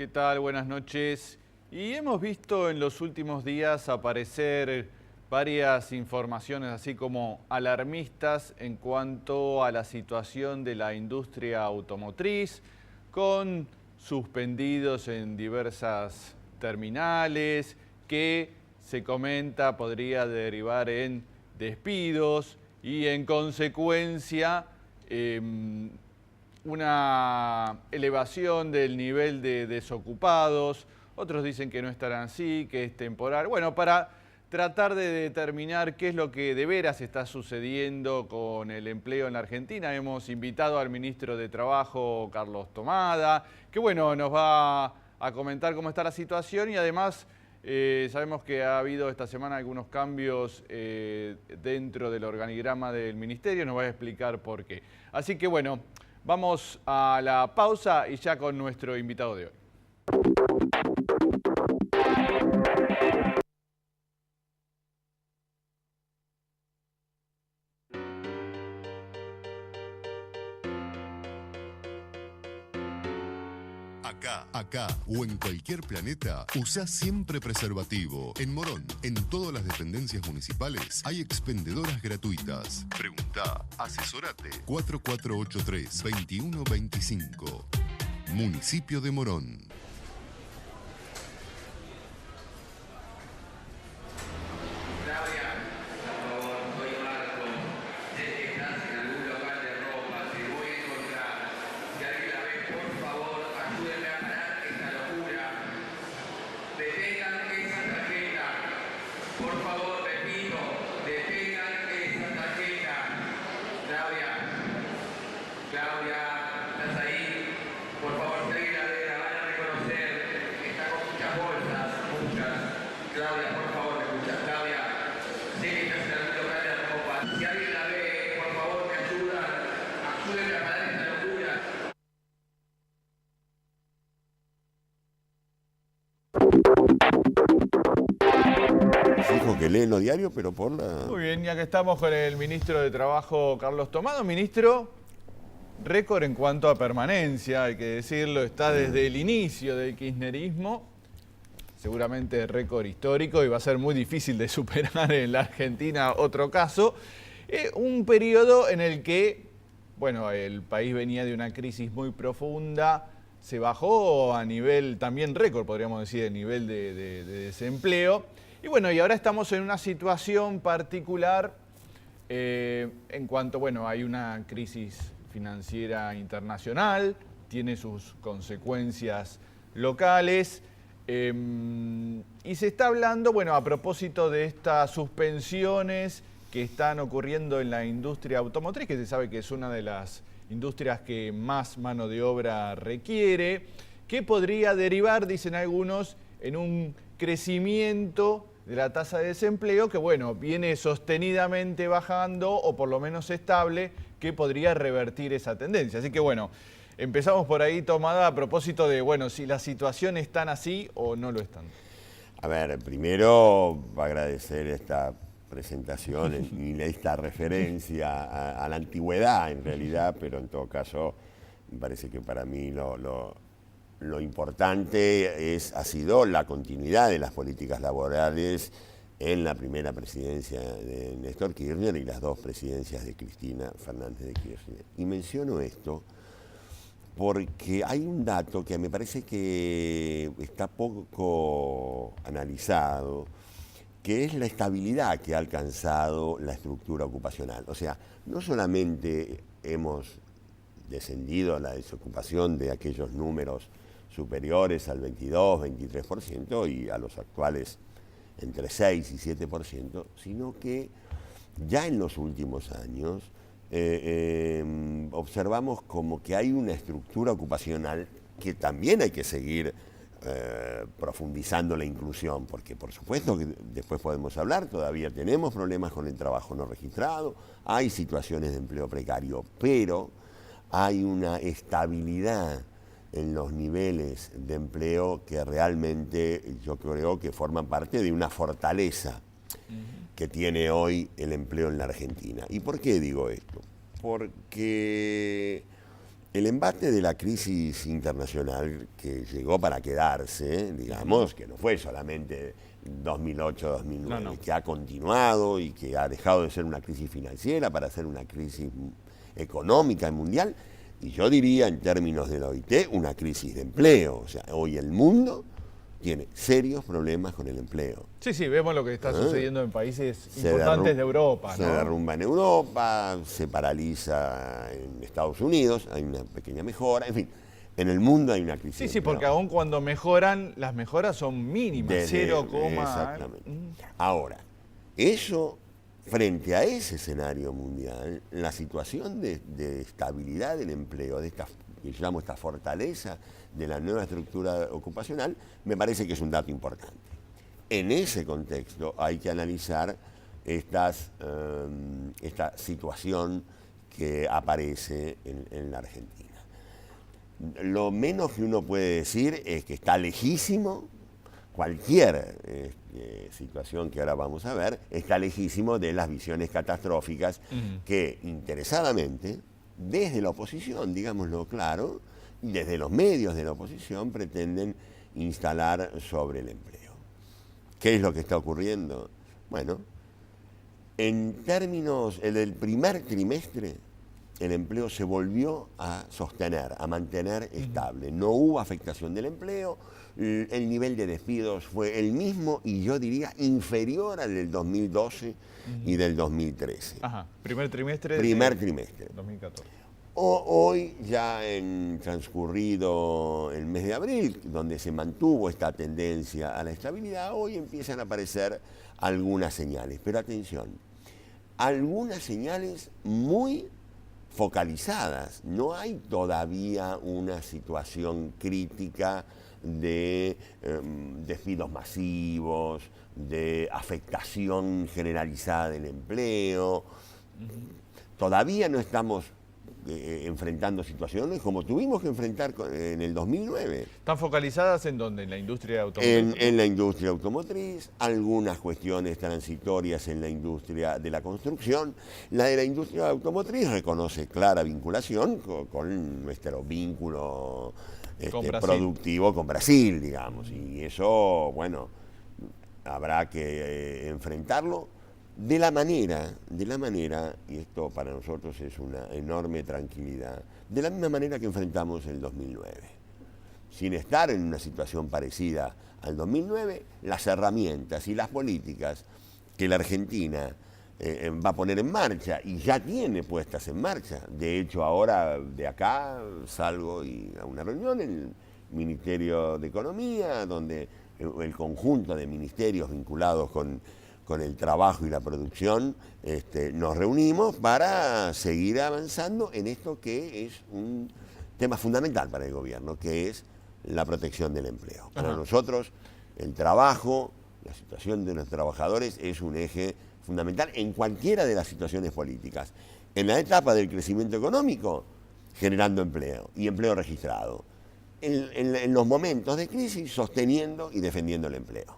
¿Qué tal? Buenas noches. Y hemos visto en los últimos días aparecer varias informaciones así como alarmistas en cuanto a la situación de la industria automotriz, con suspendidos en diversas terminales, que se comenta podría derivar en despidos y en consecuencia una elevación del nivel de desocupados. Otros dicen que no estarán así, que es temporal. Bueno, para tratar de determinar qué es lo que de veras está sucediendo con el empleo en la Argentina, hemos invitado al ministro de Trabajo, Carlos Tomada, que bueno, nos va a comentar cómo está la situación y además sabemos que ha habido esta semana algunos cambios dentro del organigrama del ministerio, nos va a explicar por qué. Así que bueno, vamos a la pausa y ya con nuestro invitado de hoy. Acá o en cualquier planeta, usá siempre preservativo. En Morón, en todas las dependencias municipales, hay expendedoras gratuitas. Preguntá, asesorate. 4483-2125. Municipio de Morón. Dijo que lee los diarios, pero por la... Muy bien, ya que estamos con el ministro de Trabajo, Carlos Tomada. Ministro, récord en cuanto a permanencia, hay que decirlo, está desde el inicio del kirchnerismo, seguramente récord histórico y va a ser muy difícil de superar en la Argentina otro caso. Un periodo en el que, bueno, el país venía de una crisis muy profunda, se bajó a nivel, también récord podríamos decir, de nivel de desempleo. Y bueno, y ahora estamos en una situación particular en cuanto, bueno, hay una crisis financiera internacional, tiene sus consecuencias locales y se está hablando, bueno, a propósito de estas suspensiones que están ocurriendo en la industria automotriz, que se sabe que es una de las industrias que más mano de obra requiere, que podría derivar, dicen algunos, en un crecimiento de la tasa de desempleo que, bueno, viene sostenidamente bajando o por lo menos estable, que podría revertir esa tendencia. Así que, bueno, empezamos por ahí, Tomada, a propósito de, bueno, si la situación es tan así o no lo están. A ver, primero agradecer esta presentación y esta referencia a la antigüedad en realidad, pero en todo caso me parece que para mí lo importante ha sido la continuidad de las políticas laborales en la primera presidencia de Néstor Kirchner y las dos presidencias de Cristina Fernández de Kirchner. Y menciono esto porque hay un dato que me parece que está poco analizado, que es la estabilidad que ha alcanzado la estructura ocupacional. O sea, no solamente hemos descendido a la desocupación de aquellos números superiores al 22, 23% y a los actuales entre 6 y 7%, sino que ya en los últimos años observamos como que hay una estructura ocupacional que también hay que seguir profundizando la inclusión, porque por supuesto que después podemos hablar, todavía tenemos problemas con el trabajo no registrado, hay situaciones de empleo precario, pero hay una estabilidad en los niveles de empleo que realmente yo creo que forman parte de una fortaleza que tiene hoy el empleo en la Argentina. ¿Y por qué digo esto? Porque El embate de la crisis internacional que llegó para quedarse, digamos, que no fue solamente 2008-2009, No. que ha continuado y que ha dejado de ser una crisis financiera para ser una crisis económica y mundial, y yo diría en términos de la OIT, una crisis de empleo. O sea, hoy el mundo tiene serios problemas con el empleo. Sí, vemos lo que está sucediendo en países importantes de Europa, Se ¿no? derrumba en Europa, se paraliza en Estados Unidos, hay una pequeña mejora, en fin, en el mundo hay una crisis. Sí, porque aún cuando mejoran, las mejoras son mínimas, 0, exactamente. Ahora, eso, frente a ese escenario mundial, la situación de estabilidad del empleo, de esta, que yo llamo esta fortaleza de la nueva estructura ocupacional, me parece que es un dato importante. En ese contexto hay que analizar esta situación que aparece en la Argentina. Lo menos que uno puede decir es que está lejísimo, cualquier situación que ahora vamos a ver, está lejísimo de las visiones catastróficas que interesadamente, desde la oposición, digámoslo claro, desde los medios de la oposición pretenden instalar sobre el empleo. ¿Qué es lo que está ocurriendo? Bueno, en términos del primer trimestre, el empleo se volvió a sostener, a mantener estable. No hubo afectación del empleo, el nivel de despidos fue el mismo y yo diría inferior al del 2012 y del 2013. Ajá, primer trimestre. Primer trimestre. 2014. Hoy, ya en transcurrido el mes de abril, donde se mantuvo esta tendencia a la estabilidad, hoy empiezan a aparecer algunas señales. Pero atención, algunas señales muy focalizadas. No hay todavía una situación crítica de despidos masivos, de afectación generalizada del empleo. Todavía no estamos enfrentando situaciones como tuvimos que enfrentar en el 2009. ¿Están focalizadas en dónde? ¿En la industria automotriz? En la industria automotriz, algunas cuestiones transitorias en la industria de la construcción. La de la industria automotriz reconoce clara vinculación con nuestro vínculo productivo con Brasil, digamos. Y eso, bueno, habrá que enfrentarlo de la manera, y esto para nosotros es una enorme tranquilidad, de la misma manera que enfrentamos el 2009. Sin estar en una situación parecida al 2009, las herramientas y las políticas que la Argentina va a poner en marcha y ya tiene puestas en marcha. De hecho, ahora de acá salgo a una reunión en el Ministerio de Economía, donde el conjunto de ministerios vinculados con el trabajo y la producción, nos reunimos para seguir avanzando en esto que es un tema fundamental para el gobierno, que es la protección del empleo. Para nosotros, el trabajo, la situación de los trabajadores es un eje fundamental en cualquiera de las situaciones políticas. En la etapa del crecimiento económico, generando empleo y empleo registrado. En los momentos de crisis, sosteniendo y defendiendo el empleo.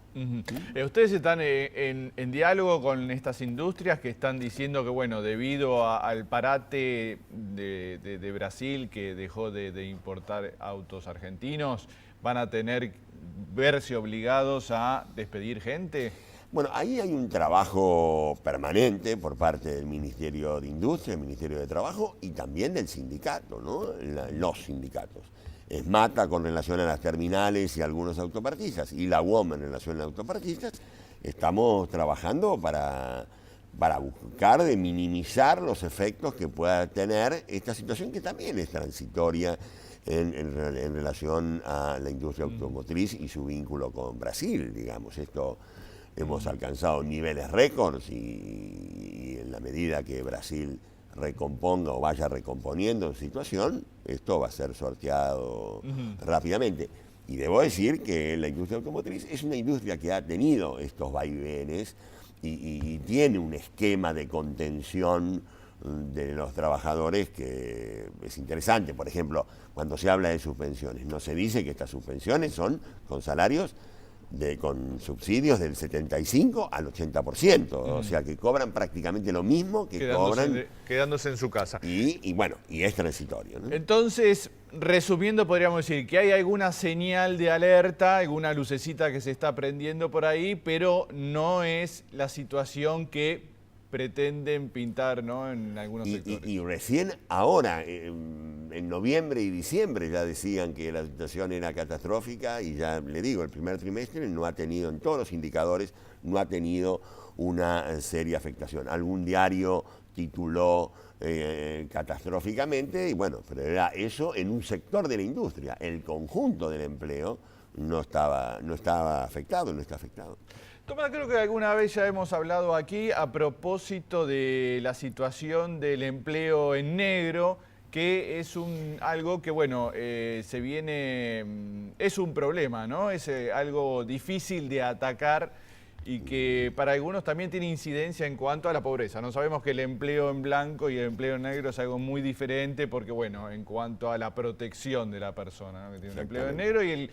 Ustedes están en diálogo con estas industrias que están diciendo que, bueno, debido al parate de Brasil, que dejó de importar autos argentinos, van a verse obligados a despedir gente. Bueno, ahí hay un trabajo permanente por parte del Ministerio de Industria, el Ministerio de Trabajo y también del sindicato, ¿no? Los sindicatos. ESMATA con relación a las terminales y algunos autopartistas, y la UOM en relación a autopartistas, estamos trabajando para buscar de minimizar los efectos que pueda tener esta situación que también es transitoria en relación a la industria automotriz y su vínculo con Brasil, digamos. Esto hemos alcanzado niveles récords y en la medida que Brasil recomponga o vaya recomponiendo su situación, esto va a ser sorteado rápidamente. Y debo decir que la industria automotriz es una industria que ha tenido estos vaivenes y tiene un esquema de contención de los trabajadores que es interesante. Por ejemplo, cuando se habla de suspensiones, no se dice que estas suspensiones son con salarios con subsidios del 75 al 80%, o sea que cobran prácticamente lo mismo que quedándose en su casa. Y bueno, y es transitorio, ¿no? Entonces, resumiendo, podríamos decir que hay alguna señal de alerta, alguna lucecita que se está prendiendo por ahí, pero no es la situación que pretenden pintar, ¿no?, en algunos sectores. Y recién ahora, en noviembre y diciembre, ya decían que la situación era catastrófica y ya le digo, el primer trimestre no ha tenido, en todos los indicadores, no ha tenido una seria afectación. Algún diario tituló catastróficamente y bueno, pero era eso en un sector de la industria. El conjunto del empleo no estaba afectado, no está afectado. Tomás, creo que alguna vez ya hemos hablado aquí a propósito de la situación del empleo en negro, que es algo que, bueno, es un problema, ¿no? Es algo difícil de atacar y que para algunos también tiene incidencia en cuanto a la pobreza. No sabemos que el empleo en blanco y el empleo en negro es algo muy diferente porque, bueno, en cuanto a la protección de la persona, ¿no?, que tiene un empleo en negro y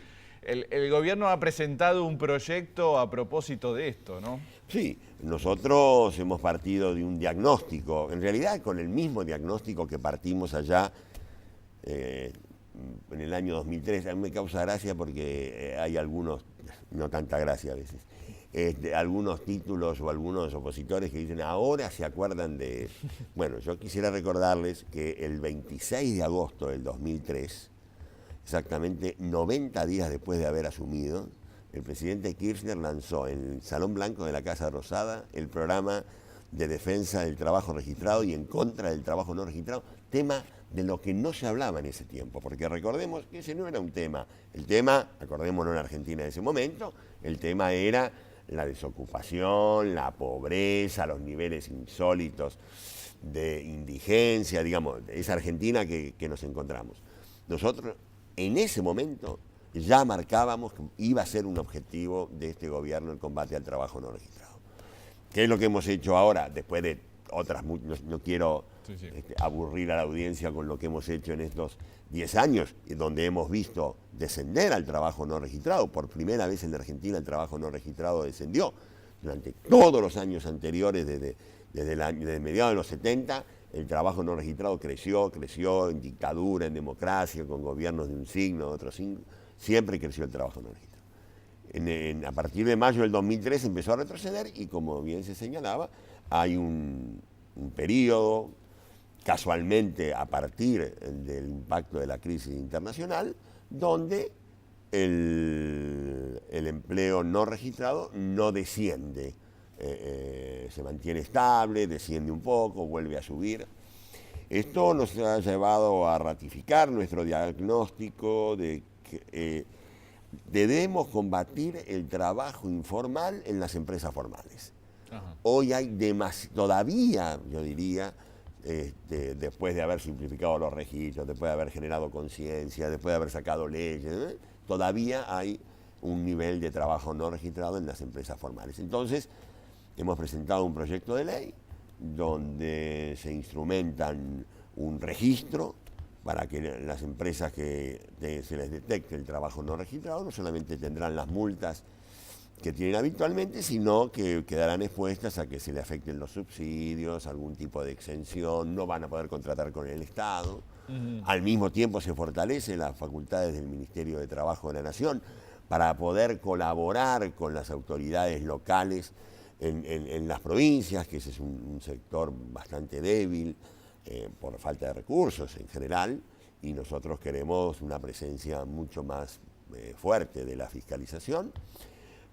el gobierno ha presentado un proyecto a propósito de esto, ¿no? Sí, nosotros hemos partido de un diagnóstico, en realidad con el mismo diagnóstico que partimos allá en el año 2003. A mí me causa gracia porque hay algunos, no tanta gracia a veces, algunos títulos o algunos opositores que dicen ahora se acuerdan de... Bueno, yo quisiera recordarles que el 26 de agosto del 2003, exactamente 90 días después de haber asumido, el presidente Kirchner lanzó en el Salón Blanco de la Casa Rosada el programa de defensa del trabajo registrado y en contra del trabajo no registrado, tema de lo que no se hablaba en ese tiempo, porque recordemos que ese no era un tema. El tema, acordémonos en Argentina en ese momento, el tema era la desocupación, la pobreza, los niveles insólitos de indigencia, digamos, esa Argentina que nos encontramos. Nosotros en ese momento ya marcábamos que iba a ser un objetivo de este gobierno el combate al trabajo no registrado. ¿Qué es lo que hemos hecho ahora? Después de otras, no quiero aburrir a la audiencia con lo que hemos hecho en estos 10 años, donde hemos visto descender al trabajo no registrado. Por primera vez en Argentina el trabajo no registrado descendió. Durante todos los años anteriores, desde mediados de los 70, el trabajo no registrado creció en dictadura, en democracia, con gobiernos de un signo, de otro signo. Siempre creció el trabajo no registrado. A partir de mayo del 2003 empezó a retroceder y, como bien se señalaba, hay un periodo, casualmente a partir del impacto de la crisis internacional, donde el empleo no registrado no desciende. Se mantiene estable, desciende un poco, vuelve a subir. Esto nos ha llevado a ratificar nuestro diagnóstico de que debemos combatir el trabajo informal en las empresas formales. Ajá. Hoy hay todavía, yo diría, después de haber simplificado los registros, después de haber generado conciencia, después de haber sacado leyes, todavía hay un nivel de trabajo no registrado en las empresas formales. Entonces, hemos presentado un proyecto de ley donde se instrumentan un registro para que las empresas que se les detecte el trabajo no registrado no solamente tendrán las multas que tienen habitualmente, sino que quedarán expuestas a que se le afecten los subsidios, algún tipo de exención, no van a poder contratar con el Estado. Al mismo tiempo se fortalecen las facultades del Ministerio de Trabajo de la Nación para poder colaborar con las autoridades locales en las provincias, que ese es un sector bastante débil por falta de recursos en general, y nosotros queremos una presencia mucho más fuerte de la fiscalización.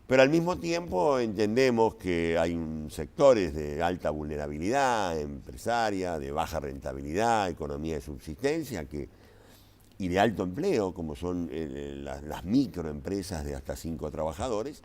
Pero al mismo tiempo entendemos que hay sectores de alta vulnerabilidad empresaria, de baja rentabilidad, economía de subsistencia y de alto empleo, como son las microempresas de hasta 5 trabajadores,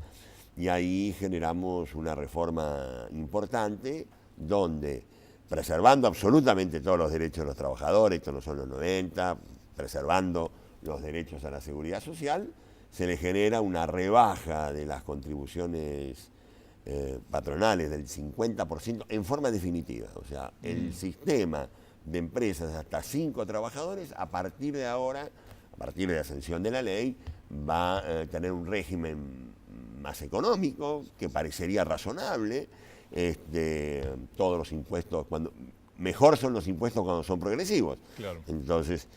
y ahí generamos una reforma importante donde, preservando absolutamente todos los derechos de los trabajadores, estos no son los 90, preservando los derechos a la seguridad social, se le genera una rebaja de las contribuciones patronales del 50% en forma definitiva. O sea, el sistema de empresas hasta 5 trabajadores, a partir de ahora, a partir de la sanción de la ley, va a tener un régimen más económico, que parecería razonable. Todos los impuestos, mejor son los impuestos cuando son progresivos. Claro. Entonces,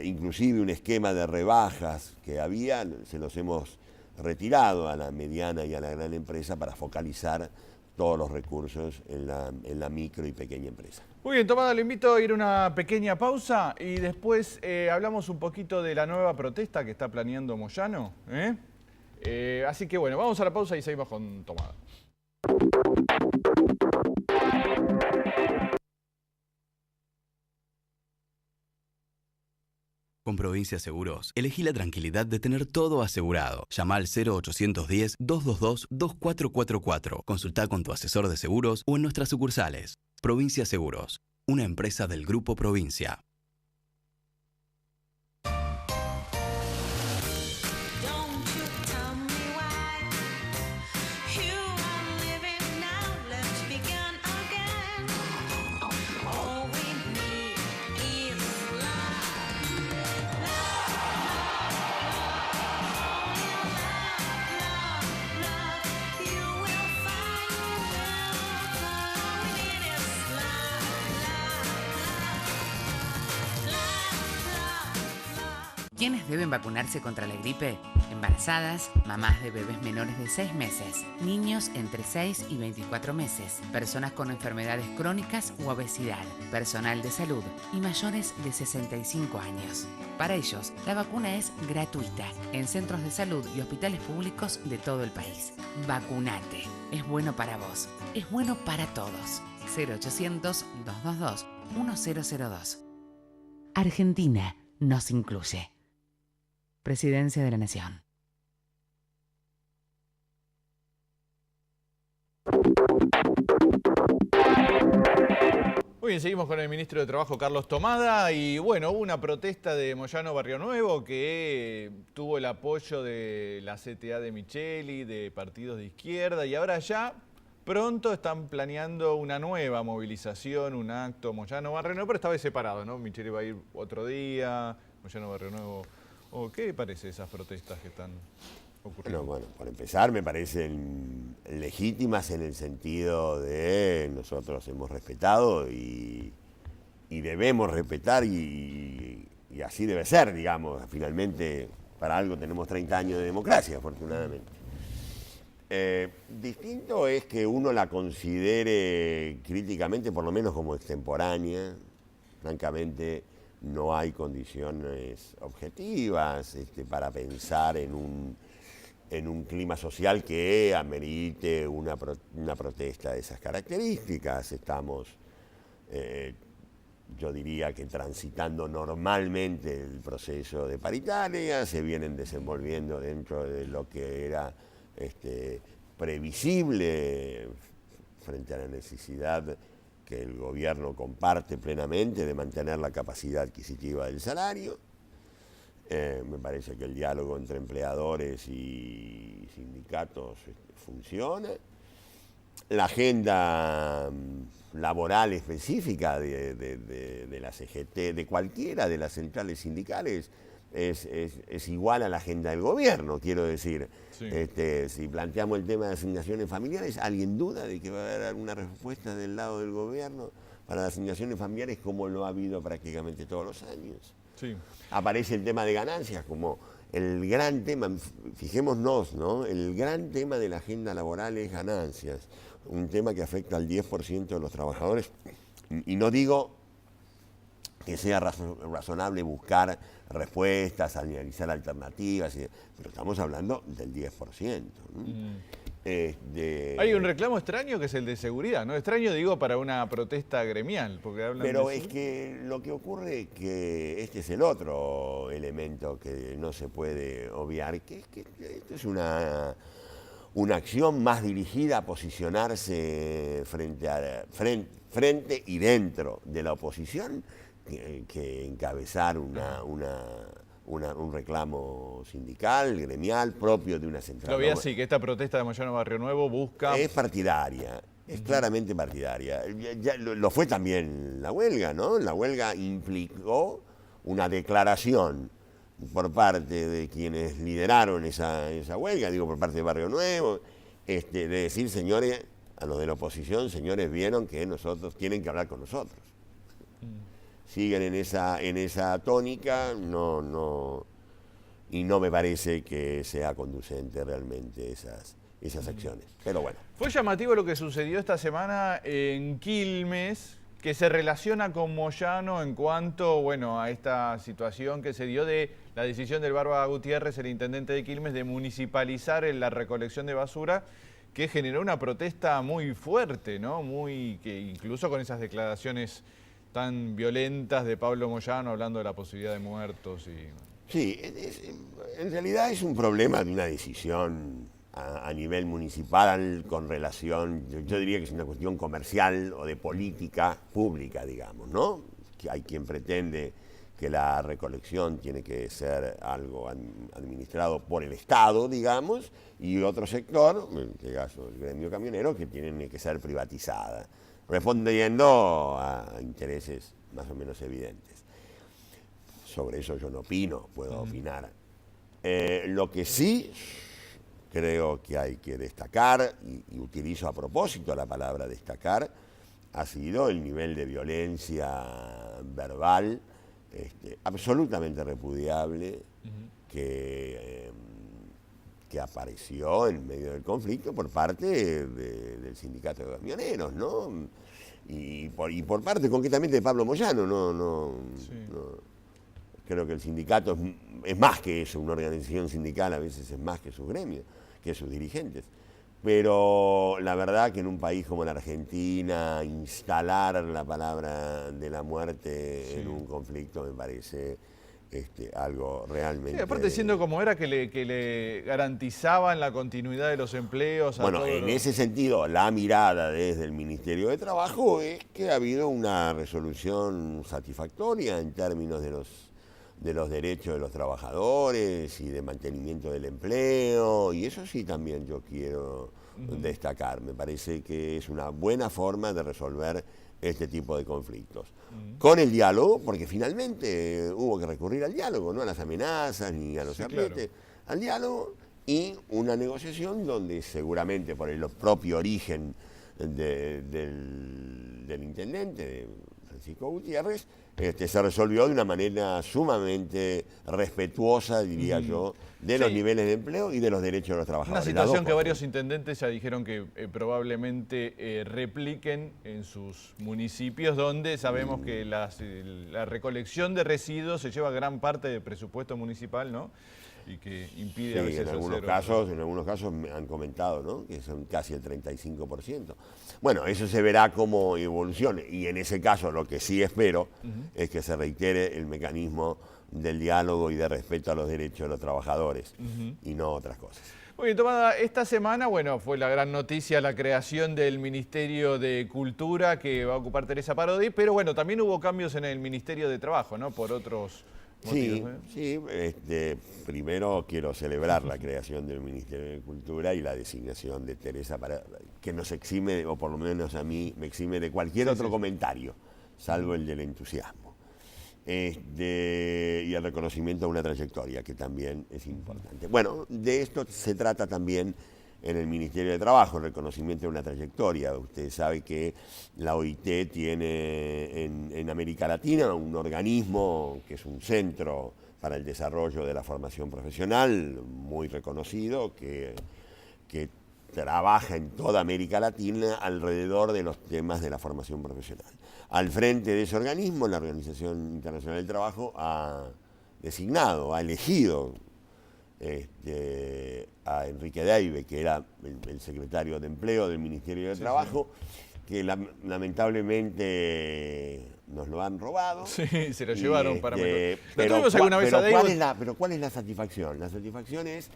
inclusive un esquema de rebajas que había, se los hemos retirado a la mediana y a la gran empresa para focalizar todos los recursos en la micro y pequeña empresa. Muy bien, Tomada, le invito a ir a una pequeña pausa y después hablamos un poquito de la nueva protesta que está planeando Moyano. Así que bueno, vamos a la pausa y seguimos con Tomada. Con Provincia Seguros, elegí la tranquilidad de tener todo asegurado. Llama al 0810-222-2444. Consulta con tu asesor de seguros o en nuestras sucursales. Provincia Seguros, una empresa del Grupo Provincia. ¿Quiénes deben vacunarse contra la gripe? Embarazadas, mamás de bebés menores de 6 meses, niños entre 6 y 24 meses, personas con enfermedades crónicas u obesidad, personal de salud y mayores de 65 años. Para ellos, la vacuna es gratuita en centros de salud y hospitales públicos de todo el país. Vacunate. Es bueno para vos. Es bueno para todos. 0800-222-1002. Argentina nos incluye. Presidencia de la Nación. Muy bien, seguimos con el ministro de Trabajo, Carlos Tomada, y bueno, hubo una protesta de Moyano Barrio Nuevo que tuvo el apoyo de la CTA de Micheli, de partidos de izquierda, y ahora ya pronto están planeando una nueva movilización, un acto Moyano Barrio Nuevo, pero esta vez separado, ¿no? Micheli va a ir otro día, Moyano Barrio Nuevo. ¿Qué parece esas protestas que están ocurriendo? Bueno, por empezar me parecen legítimas en el sentido de nosotros hemos respetado y debemos respetar y así debe ser, digamos. Finalmente, para algo tenemos 30 años de democracia, afortunadamente. Distinto es que uno la considere críticamente, por lo menos como extemporánea. Francamente, no hay condiciones objetivas para pensar en un clima social que amerite una protesta de esas características. Estamos, yo diría que transitando normalmente el proceso de paritaria, se vienen desenvolviendo dentro de lo que era previsible frente a la necesidad que el gobierno comparte plenamente de mantener la capacidad adquisitiva del salario. Me parece que el diálogo entre empleadores y sindicatos funciona. La agenda laboral específica de la CGT, de cualquiera de las centrales sindicales, es igual a la agenda del gobierno, quiero decir. Sí. Si planteamos el tema de asignaciones familiares, ¿alguien duda de que va a haber alguna respuesta del lado del gobierno para las asignaciones familiares como lo ha habido prácticamente todos los años? Sí. Aparece el tema de ganancias como el gran tema, fijémonos, ¿no? El gran tema de la agenda laboral es ganancias, un tema que afecta al 10% de los trabajadores, y no digo que sea razonable buscar respuestas, analizar alternativas, pero estamos hablando del 10%. ¿No? Hay un reclamo extraño que es el de seguridad, ¿no? Extraño, digo, para una protesta gremial. Porque hablan pero es que lo que ocurre es que este es el otro elemento que no se puede obviar, que es que esto es una acción más dirigida a posicionarse frente y dentro de la oposición que encabezar un reclamo sindical, gremial, propio de una central. Lo vi así, que esta protesta de Moyano Barrio Nuevo busca... Es partidaria, es claramente partidaria. Ya lo fue también la huelga, ¿no? La huelga implicó una declaración por parte de quienes lideraron esa huelga, digo por parte de Barrio Nuevo, de decir, señores, a los de la oposición, señores, vieron que nosotros tienen que hablar con nosotros. Siguen en esa tónica, y no me parece que sea conducente realmente esas acciones. Pero bueno. Fue llamativo lo que sucedió esta semana en Quilmes, que se relaciona con Moyano en cuanto, bueno, a esta situación que se dio de la decisión del Barba Gutiérrez, el intendente de Quilmes, de municipalizar la recolección de basura, que generó una protesta muy fuerte, ¿no? Que incluso con esas declaraciones tan violentas de Pablo Moyano hablando de la posibilidad de muertos. Sí, en realidad es un problema de una decisión a nivel municipal con relación, yo diría que es una cuestión comercial o de política pública, digamos, ¿no? Que hay quien pretende que la recolección tiene que ser algo administrado por el Estado, digamos, y otro sector, en este caso el gremio camionero, que tiene que ser privatizada, respondiendo a intereses más o menos evidentes. Sobre eso yo no opino, puedo opinar. Lo que sí creo que hay que destacar, y utilizo a propósito la palabra destacar, ha sido el nivel de violencia verbal absolutamente repudiable que apareció en medio del conflicto por parte del sindicato de camioneros, ¿no? Y por parte concretamente de Pablo Moyano, no, creo que el sindicato es más que eso, una organización sindical a veces es más que sus gremios, que sus dirigentes. Pero la verdad que en un país como la Argentina, instalar la palabra de la muerte en un conflicto me parece algo realmente... Sí, aparte siendo como era que le garantizaban la continuidad de los empleos... Bueno, en ese sentido, la mirada desde el Ministerio de Trabajo es que ha habido una resolución satisfactoria en términos de los derechos de los trabajadores y de mantenimiento del empleo, y eso sí también yo quiero destacar. Me parece que es una buena forma de resolver este tipo de conflictos. Con el diálogo, porque finalmente hubo que recurrir al diálogo, no a las amenazas ni a los arretes, al diálogo y una negociación donde seguramente por el propio origen del intendente, de Francisco Gutiérrez, se resolvió de una manera sumamente respetuosa, diría yo, de los niveles de empleo y de los derechos de los trabajadores. Una situación que varios intendentes ya dijeron que probablemente repliquen en sus municipios, donde sabemos que la recolección de residuos se lleva gran parte del presupuesto municipal, ¿no? Y que impide a veces en algunos casos me han comentado, ¿no? Que son casi el 35%. Bueno, eso se verá como evolucione, y en ese caso lo que sí espero es que se reitere el mecanismo del diálogo y de respeto a los derechos de los trabajadores y no otras cosas. Muy bien, Tomada, esta semana, bueno, fue la gran noticia la creación del Ministerio de Cultura que va a ocupar Teresa Parodi, pero bueno, también hubo cambios en el Ministerio de Trabajo, ¿no? Por otros motivos. Sí, primero quiero celebrar la creación del Ministerio de Cultura y la designación de Teresa, que nos exime, o por lo menos a mí, me exime de cualquier otro comentario, salvo el del entusiasmo. Y el reconocimiento de una trayectoria, que también es importante. Bueno, de esto se trata también en el Ministerio de Trabajo, el reconocimiento de una trayectoria. Usted sabe que la OIT tiene en América Latina un organismo que es un centro para el desarrollo de la formación profesional muy reconocido, que trabaja en toda América Latina alrededor de los temas de la formación profesional. Al frente de ese organismo, la Organización Internacional del Trabajo ha elegido a Enrique Deive, que era el secretario de Empleo del Ministerio de Trabajo, que lamentablemente nos lo han robado. Sí, se lo llevaron para mejor. Pero ¿cuál es la satisfacción? La satisfacción es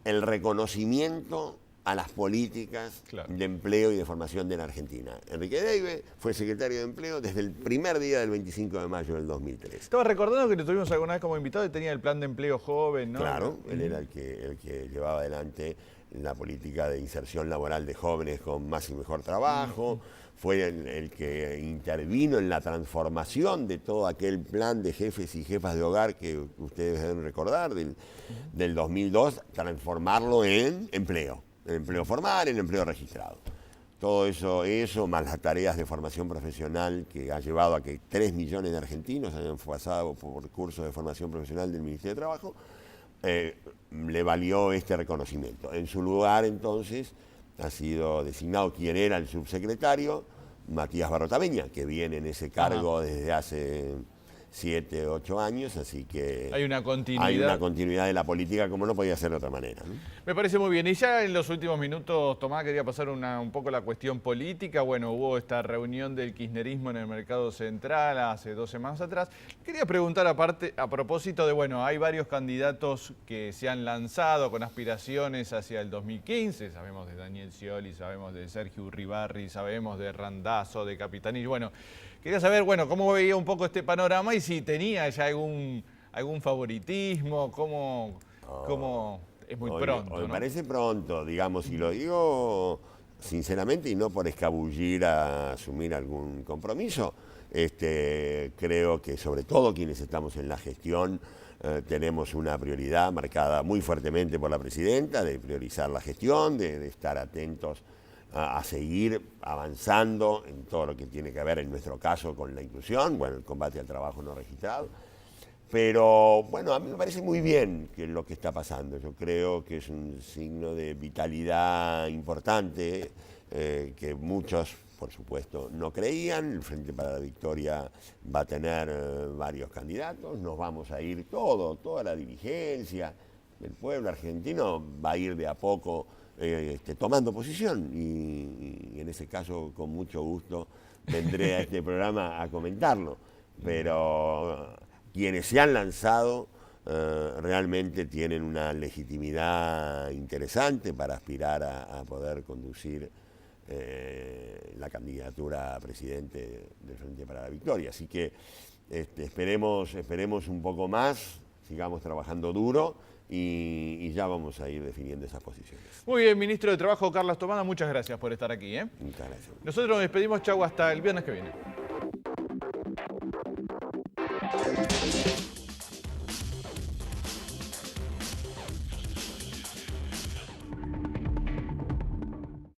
el reconocimiento a las políticas de empleo y de formación de la Argentina. Enrique Deive fue secretario de Empleo desde el primer día del 25 de mayo del 2003. Estaba recordando que lo tuvimos alguna vez como invitado y tenía el plan de empleo joven, ¿no? Claro, él era el que llevaba adelante la política de inserción laboral de jóvenes con más y mejor trabajo, fue el que intervino en la transformación de todo aquel plan de jefes y jefas de hogar que ustedes deben recordar, del 2002, transformarlo en empleo formal, en empleo registrado. Todo eso más las tareas de formación profesional que ha llevado a que 3 millones de argentinos hayan pasado por cursos de formación profesional del Ministerio de Trabajo, le valió este reconocimiento. En su lugar, entonces, ha sido designado quien era el subsecretario, Matías Barrotaveña, que viene en ese cargo desde hace 7, 8 años, así que hay una continuidad. Hay una continuidad de la política como no podía ser de otra manera, ¿no? Me parece muy bien. Y ya en los últimos minutos, Tomás, quería pasar un poco la cuestión política. Bueno, hubo esta reunión del kirchnerismo en el Mercado Central hace 2 semanas atrás. Quería preguntar aparte, a propósito de, bueno, hay varios candidatos que se han lanzado con aspiraciones hacia el 2015. Sabemos de Daniel Scioli, sabemos de Sergio Urribarri, sabemos de Randazzo, de Capitanich. Bueno, quería saber, bueno, cómo veía un poco este panorama y si tenía ya algún favoritismo, cómo es muy pronto, Me ¿no? parece pronto, digamos, y lo digo sinceramente y no por escabullir a asumir algún compromiso. Creo que sobre todo quienes estamos en la gestión tenemos una prioridad marcada muy fuertemente por la presidenta, de priorizar la gestión, de estar atentos a seguir avanzando en todo lo que tiene que ver, en nuestro caso, con la inclusión, bueno, el combate al trabajo no registrado. Pero, bueno, a mí me parece muy bien que lo que está pasando. Yo creo que es un signo de vitalidad importante, que muchos, por supuesto, no creían. El Frente para la Victoria va a tener varios candidatos, nos vamos a ir toda la dirigencia, el pueblo argentino va a ir de a poco tomando posición y en ese caso con mucho gusto vendré a este programa a comentarlo, pero quienes se han lanzado realmente tienen una legitimidad interesante para aspirar a poder conducir la candidatura a presidente del Frente para la Victoria, así que esperemos un poco más, sigamos trabajando duro y ya vamos a ir definiendo esas posiciones. Muy bien, ministro de Trabajo Carlos Tomada, muchas gracias por estar aquí. Muchas gracias. Nosotros nos despedimos, chau, hasta el viernes que viene.